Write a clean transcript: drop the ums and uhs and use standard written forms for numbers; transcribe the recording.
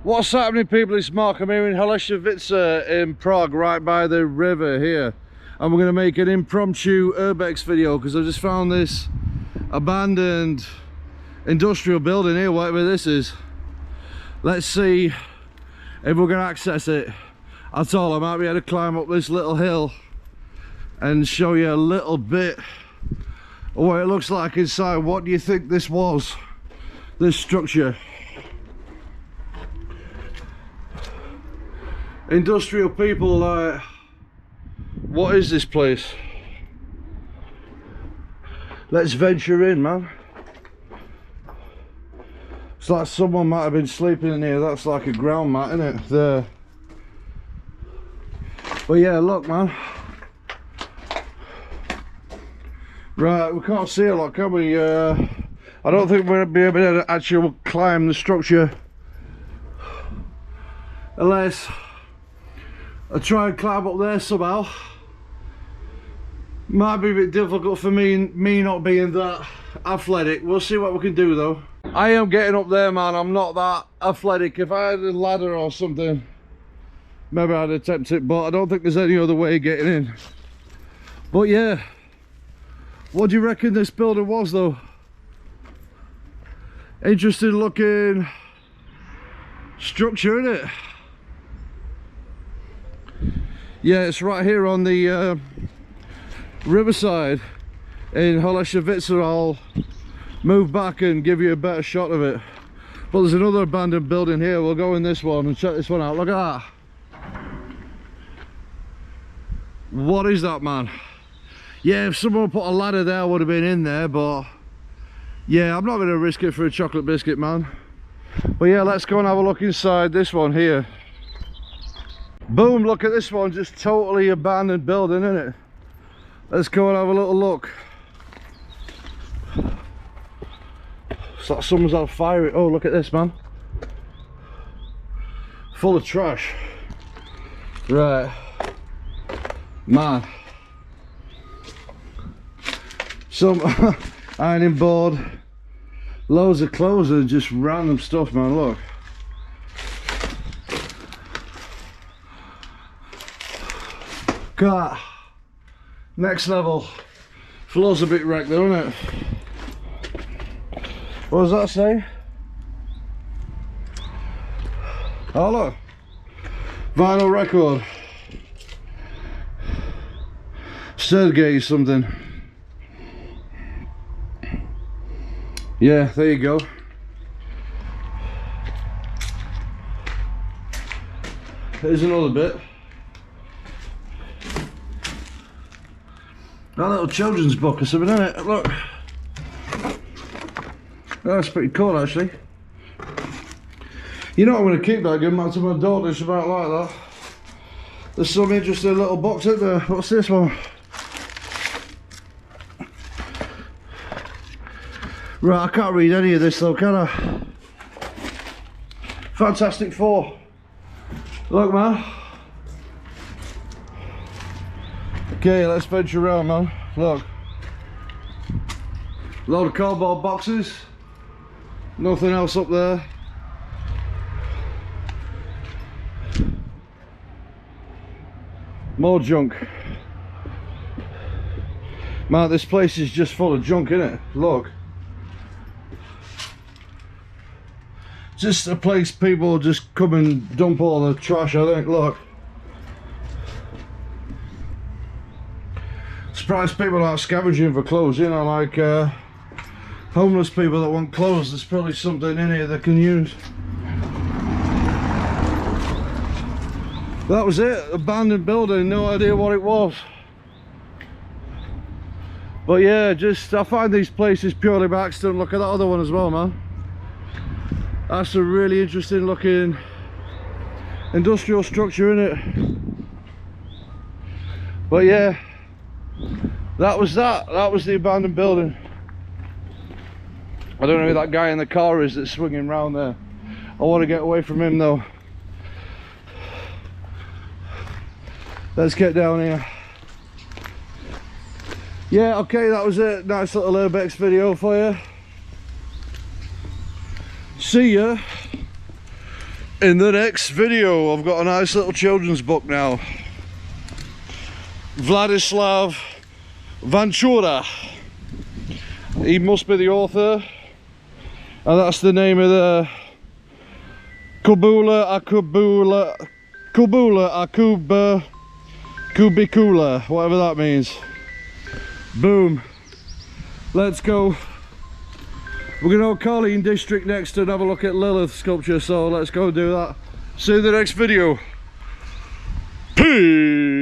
What's happening, people? It's Mark. I'm here in Holešovice in Prague, right by the river here, and we're going to make an impromptu urbex video because I just found this abandoned industrial building here, whatever this is. Let's see if we're going to access it at all. I might be able to climb up this little hill and show you a little bit of what it looks like inside. What do you think this was, this structure? Industrial people, like, what is this place? Let's venture in, man. It's like someone might have been sleeping in here. That's like a ground mat, isn't it? There. But yeah, look, man. Right, we can't see a lot, can we? I don't think we're going to be able to actually climb the structure unless I try and climb up there somehow. Might be a bit difficult for me not being that athletic. We'll see what we can do though. I am getting up there, man. I'm not that athletic. If I had a ladder or something, maybe I'd attempt it, but I don't think there's any other way of getting in. But yeah, what do you reckon this building was though? Interesting looking structure, isn't it? Yeah, it's right here on the riverside in Holešovice. I'll move back and give you a better shot of it. But there's another abandoned building here. We'll go in this one and check this one out. Look at that. What is that, man? Yeah, if someone put a ladder there, I would have been in there, but yeah, I'm not going to risk it for a chocolate biscuit, man. But yeah, let's go and have a look inside this one here. Boom, look at this one, just totally abandoned building, isn't it? Let's go and have a little look. It's like someone's had a fire. Oh, look at this, man. Full of trash. Right. Man. Some ironing board. Loads of clothes and just random stuff, man, look. God, next level. Floor's a bit wrecked though, isn't it? What does that say? Oh look, vinyl record. Sergey something. Yeah, there you go. Here's another bit. A little children's book or something, isn't it? Look. That's pretty cool, actually. You know, I'm going to keep that, give back to my daughter. She's about like that. There's some interesting little box in there. What's this one? Right, I can't read any of this though, can I? Fantastic Four. Look, man. Okay, let's venture around, man. Look. Load of cardboard boxes. Nothing else up there. More junk. Man, this place is just full of junk, isn't it? Look. Just a place people just come and dump all the trash, I think. Look. Surprised people aren't scavenging for clothes, you know, like homeless people that want clothes. There's probably something in here they can use. That was it, abandoned building, no idea what it was. But yeah, just I find these places purely by accident. Look at that other one as well, man. That's a really interesting looking industrial structure, isn't it? But yeah, that was the abandoned building. I don't know who that guy in the car is that's swinging round there. I want to get away from him though. Let's get down here. Yeah, okay, that was it. Nice little urbex video for you. See ya In the next video, I've got a nice little children's book now. Vladislav Vanchura. He must be the author, and that's the name of the Kubula Akuba Kubicula, whatever that means. Boom. Let's go. We're going to Colleen district next and have a look at Lilith sculpture, so let's go do that. See you in the next video. Peace.